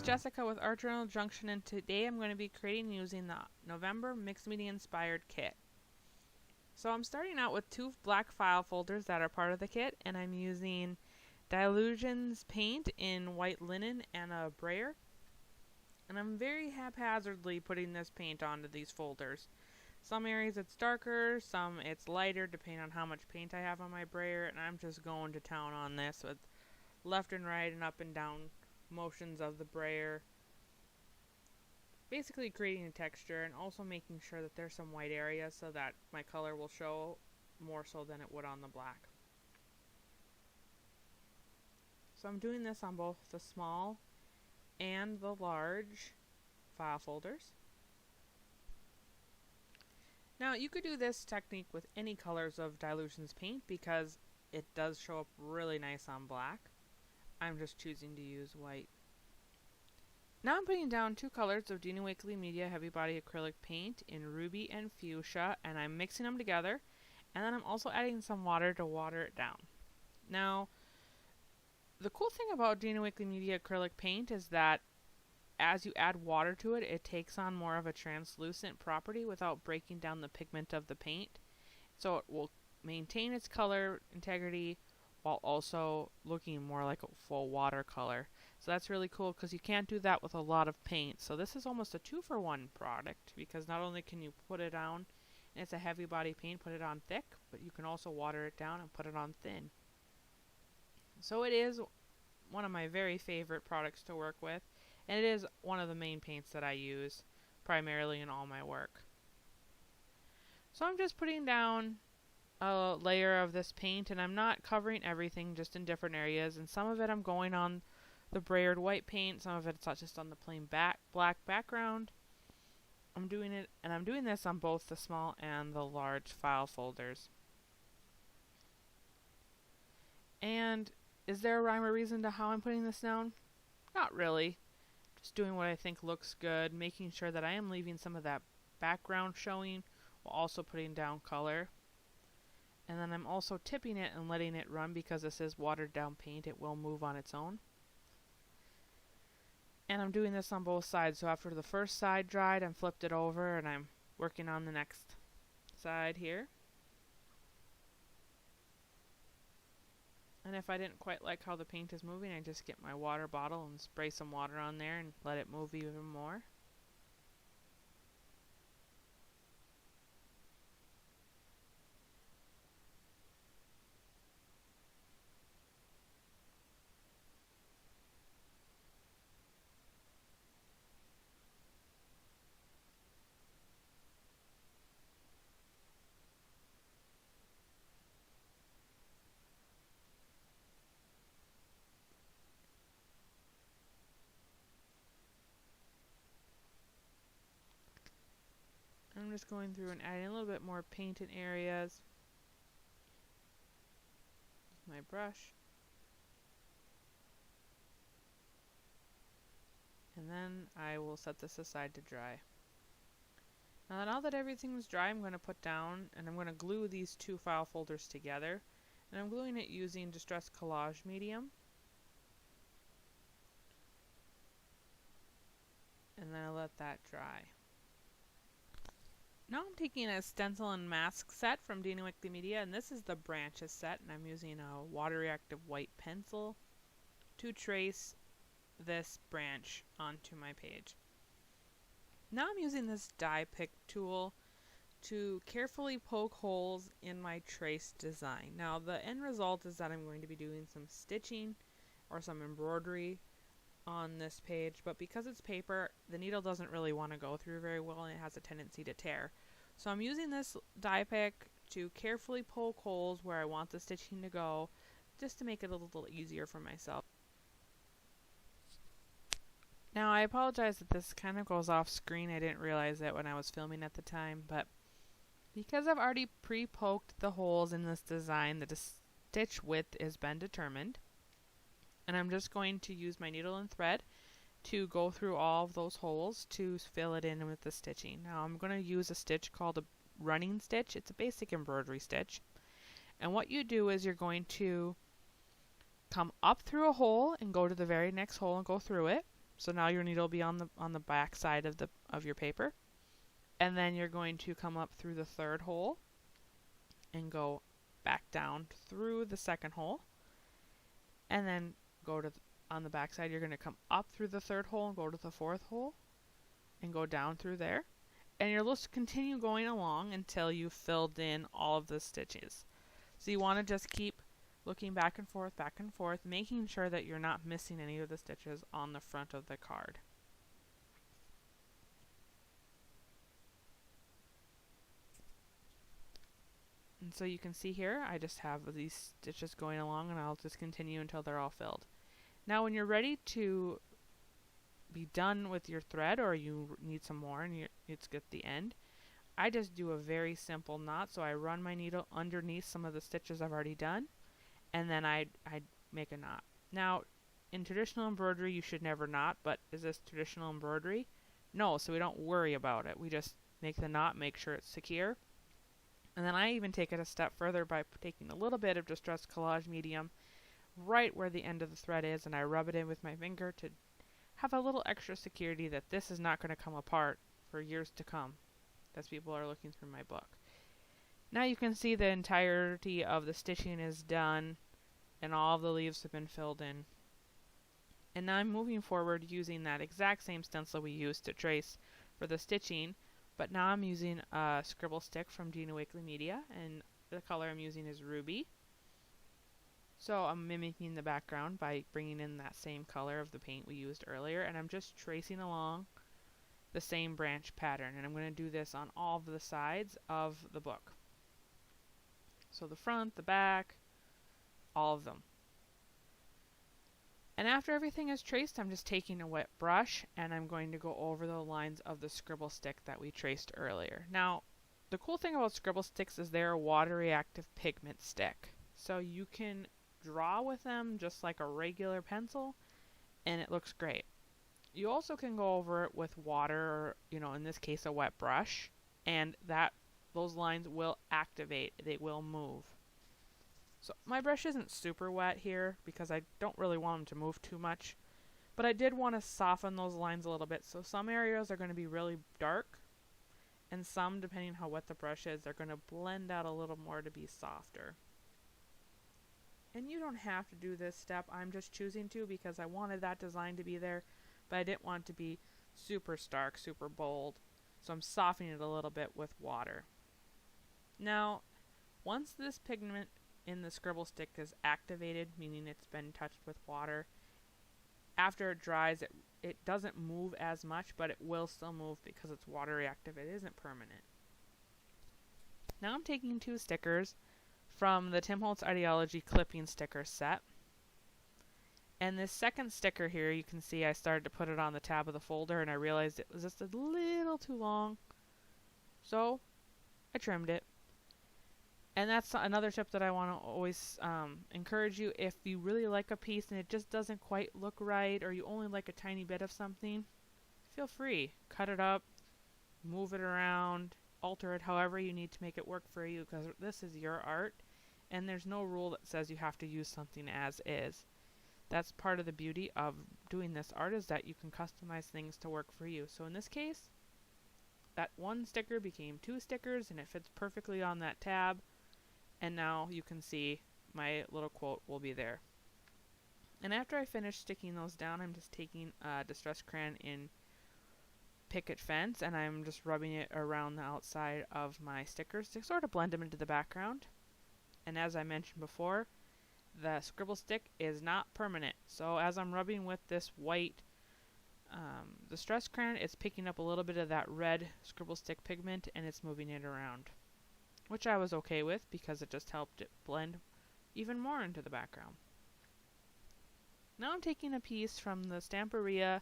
Jessica with Art Journal Junction, and today I'm going to be creating using the November Mixed Media Inspired Kit. So I'm starting out with 2 black file folders that are part of the kit, and I'm using Dilutions paint in white linen and a brayer. And I'm very haphazardly putting this paint onto these folders. Some areas it's darker, some it's lighter, depending on how much paint I have on my brayer, and I'm just going to town on this with left and right and up and down motions of the brayer, basically creating a texture and also making sure that there's some white areas so that my color will show more so than it would on the black. So I'm doing this on both the small and the large file folders. Now you could do this technique with any colors of Dilutions paint because it does show up really nice on black. I'm just choosing to use white. Now I'm putting down 2 colors of Dina Wakley Media Heavy Body Acrylic Paint in Ruby and Fuchsia, and I'm mixing them together, and then I'm also adding some water to water it down. Now, the cool thing about Dina Wakley Media Acrylic Paint is that as you add water to it, it takes on more of a translucent property without breaking down the pigment of the paint. So it will maintain its color integrity while also looking more like a full watercolor. So that's really cool because you can't do that with a lot of paint. So this is almost a 2-for-1 product because not only can you put it on, and it's a heavy body paint, put it on thick, but you can also water it down and put it on thin. So it is one of my very favorite products to work with, and it is one of the main paints that I use primarily in all my work. So I'm just putting down a layer of this paint, and I'm not covering everything, just in different areas, and some of it I'm going on the brayered white paint, some of it's just on the plain black background. I'm doing this on both the small and the large file folders. And is there a rhyme or reason to how I'm putting this down? Not really. Just doing what I think looks good, making sure that I am leaving some of that background showing while also putting down color. And then I'm also tipping it and letting it run because this is watered down paint. It will move on its own. And I'm doing this on both sides. So after the first side dried, I'm flipped it over and I'm working on the next side here. And if I didn't quite like how the paint is moving, I just get my water bottle and spray some water on there and let it move even more. I'm just going through and adding a little bit more paint in areas with my brush. And then I will set this aside to dry. Now that everything's dry, I'm going to put down and I'm going to glue these 2 file folders together. And I'm gluing it using Distress Collage medium. And then I let that dry. Now I'm taking a stencil and mask set from Dina Wakley Media, and this is the branches set, and I'm using a water reactive white pencil to trace this branch onto my page. Now I'm using this die pick tool to carefully poke holes in my trace design. Now the end result is that I'm going to be doing some stitching or some embroidery on this page, but because it's paper, the needle doesn't really want to go through very well and it has a tendency to tear. So I'm using this die pick to carefully poke holes where I want the stitching to go, just to make it a little easier for myself. Now I apologize that this kind of goes off screen. I didn't realize that when I was filming at the time, but because I've already pre-poked the holes in this design, the stitch width has been determined. And I'm just going to use my needle and thread to go through all of those holes to fill it in with the stitching. Now I'm going to use a stitch called a running stitch. It's a basic embroidery stitch. And what you do is you're going to come up through a hole and go to the very next hole and go through it. So now your needle will be on the back side of your paper. And then you're going to come up through the third hole and go back down through the second hole. And then go to on the back side, you're going to come up through the third hole and go to the fourth hole and go down through there. And you'll just continue going along until you've filled in all of the stitches. So you want to just keep looking back and forth, making sure that you're not missing any of the stitches on the front of the card. And so you can see here, I just have these stitches going along, and I'll just continue until they're all filled. Now when you're ready to be done with your thread, or you need some more and it's at the end, I just do a very simple knot. So I run my needle underneath some of the stitches I've already done, and then I make a knot. Now in traditional embroidery you should never knot, but is this traditional embroidery? No, so we don't worry about it. We just make the knot, make sure it's secure. And then I even take it a step further by taking a little bit of Distress Collage Medium right where the end of the thread is, and I rub it in with my finger to have a little extra security that this is not going to come apart for years to come as people are looking through my book. Now you can see the entirety of the stitching is done and all of the leaves have been filled in. And now I'm moving forward using that exact same stencil we used to trace for the stitching, but now I'm using a scribble stick from Dina Wakley Media, and the color I'm using is Ruby. So I'm mimicking the background by bringing in that same color of the paint we used earlier, and I'm just tracing along the same branch pattern, and I'm going to do this on all of the sides of the book. So the front, the back, all of them. And after everything is traced, I'm just taking a wet brush and I'm going to go over the lines of the scribble stick that we traced earlier. Now, the cool thing about scribble sticks is they're a water reactive pigment stick. So you can draw with them just like a regular pencil and it looks great. You also can go over it with water, or, in this case a wet brush, and those lines will activate, they will move. So my brush isn't super wet here because I don't really want them to move too much, but I did want to soften those lines a little bit. So some areas are going to be really dark, and some, depending on how wet the brush is, they're going to blend out a little more to be softer. And you don't have to do this step, I'm just choosing to because I wanted that design to be there, but I didn't want it to be super stark, super bold, so I'm softening it a little bit with water. Now, once this pigment in the scribble stick is activated, meaning it's been touched with water, after it dries, it doesn't move as much, but it will still move because it's water reactive. It isn't permanent. Now I'm taking 2 stickers from the Tim Holtz Ideology clipping sticker set. And this second sticker here, you can see I started to put it on the tab of the folder and I realized it was just a little too long. So I trimmed it. And that's another tip that I want to always encourage you. If you really like a piece and it just doesn't quite look right, or you only like a tiny bit of something, feel free. Cut it up, move it around, alter it however you need to make it work for you, because this is your art and there's no rule that says you have to use something as is. That's part of the beauty of doing this art, is that you can customize things to work for you. So in this case, that one sticker became 2 stickers and it fits perfectly on that tab. And now you can see my little quote will be there. And after I finish sticking those down, I'm just taking a Distress Crayon in Picket Fence and I'm just rubbing it around the outside of my stickers to sort of blend them into the background. And as I mentioned before, the scribble stick is not permanent. So as I'm rubbing with this white Distress Crayon, it's picking up a little bit of that red scribble stick pigment and it's moving it around, which I was okay with because it just helped it blend even more into the background. Now I'm taking a piece from the Stamperia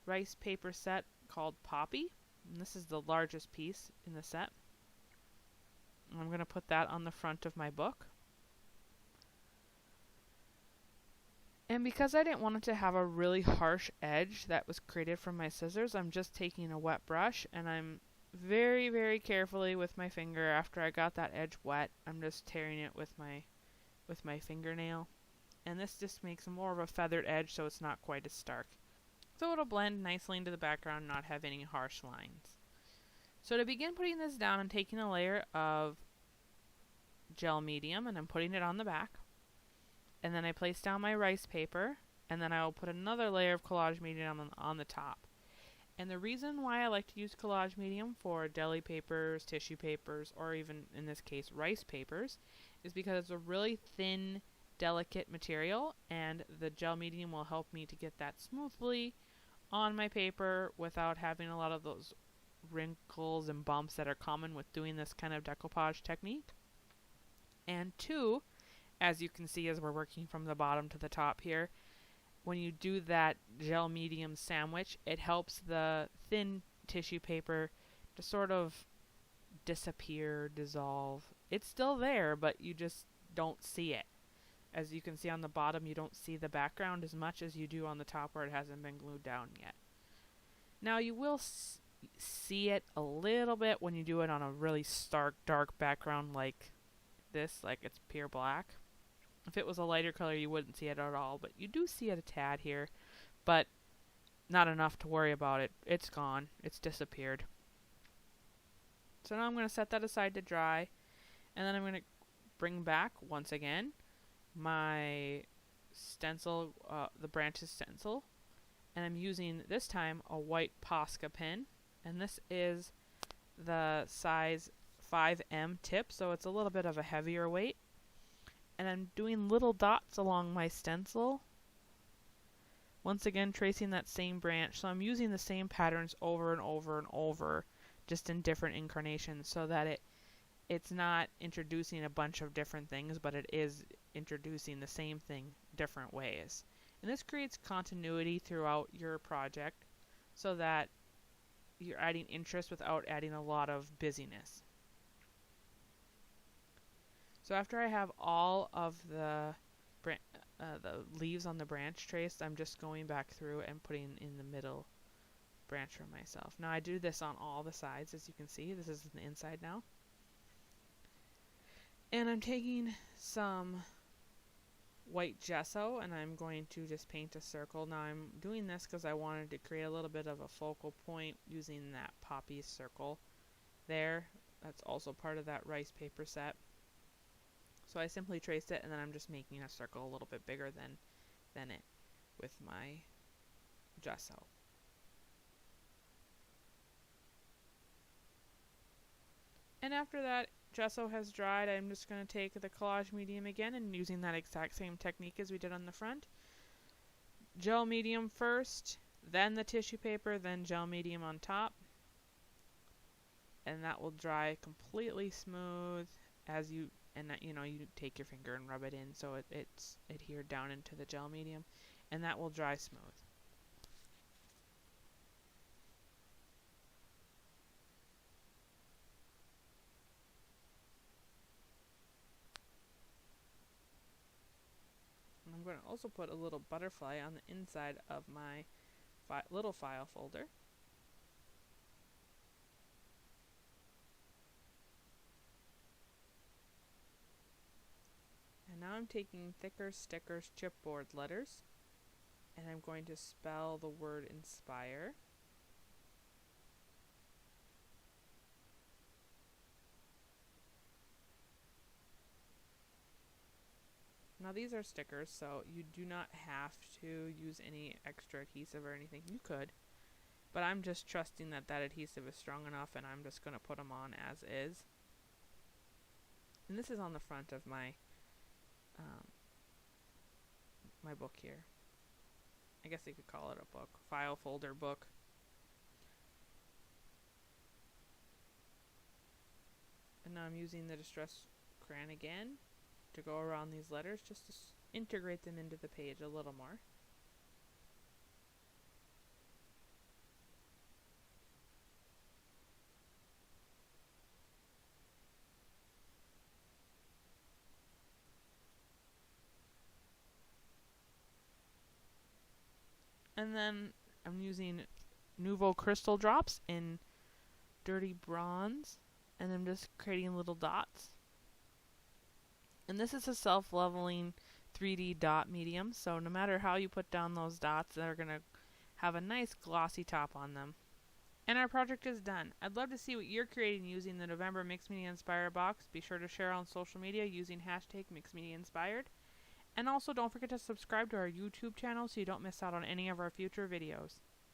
rice paper set called Poppy, and this is the largest piece in the set. I'm going to put that on the front of my book. And because I didn't want it to have a really harsh edge that was created from my scissors, I'm just taking a wet brush and I'm very, very carefully with my finger, after I got that edge wet, I'm just tearing it with my fingernail. And this just makes more of a feathered edge, so it's not quite as stark. so it'll blend nicely into the background and not have any harsh lines. So to begin putting this down, I'm taking a layer of gel medium and I'm putting it on the back. And then I place down my rice paper, and then I will put another layer of collage medium on the top. And the reason why I like to use collage medium for deli papers, tissue papers, or even in this case rice papers, is because it's a really thin, delicate material, and the gel medium will help me to get that smoothly on my paper without having a lot of those wrinkles and bumps that are common with doing this kind of decoupage technique. And two, as you can see as we're working from the bottom to the top here, when you do that gel medium sandwich, it helps the thin tissue paper to sort of disappear, dissolve. It's still there, but you just don't see it. As you can see on the bottom, you don't see the background as much as you do on the top where it hasn't been glued down yet. Now you will see it a little bit when you do it on a really stark, dark background like this, like it's pure black. If it was a lighter color, you wouldn't see it at all, but you do see it a tad here, but not enough to worry about it. It's gone. It's disappeared. So now I'm going to set that aside to dry, and then I'm going to bring back, once again, my stencil, the branches stencil, and I'm using, this time, a white Posca pen, and this is the size 5M tip, so it's a little bit of a heavier weight. And I'm doing little dots along my stencil. Once again, tracing that same branch. So I'm using the same patterns over and over and over, just in different incarnations, so that it's not introducing a bunch of different things, but it is introducing the same thing different ways. And this creates continuity throughout your project so that you're adding interest without adding a lot of busyness. So after I have all of the leaves on the branch traced, I'm just going back through and putting in the middle branch for myself. Now I do this on all the sides, as you can see. This is the inside now. And I'm taking some white gesso and I'm going to just paint a circle. Now I'm doing this because I wanted to create a little bit of a focal point using that poppy circle there. That's also part of that rice paper set. So I simply traced it, and then I'm just making a circle a little bit bigger than it with my gesso. And after that gesso has dried, I'm just going to take the collage medium again and using that exact same technique as we did on the front. Gel medium first, then the tissue paper, then gel medium on top. And that will dry completely smooth as you take your finger and rub it in so it's adhered down into the gel medium, and that will dry smooth. And I'm going to also put a little butterfly on the inside of my little file folder. Now I'm taking thicker stickers chipboard letters and I'm going to spell the word inspire. Now these are stickers, so you do not have to use any extra adhesive or anything. You could, but I'm just trusting that that adhesive is strong enough and I'm just going to put them on as is. And this is on the front of my my book here. I guess you could call it a book, file folder book. And now I'm using the distress crayon again to go around these letters just to integrate them into the page a little more. And then I'm using Nouveau Crystal Drops in Dirty Bronze, and I'm just creating little dots. And this is a self-leveling 3D dot medium, so no matter how you put down those dots, they're going to have a nice glossy top on them. And our project is done. I'd love to see what you're creating using the November Mixed Media Inspired box. Be sure to share on social media using hashtag #MixedMediaInspired. And also don't forget to subscribe to our YouTube channel so you don't miss out on any of our future videos.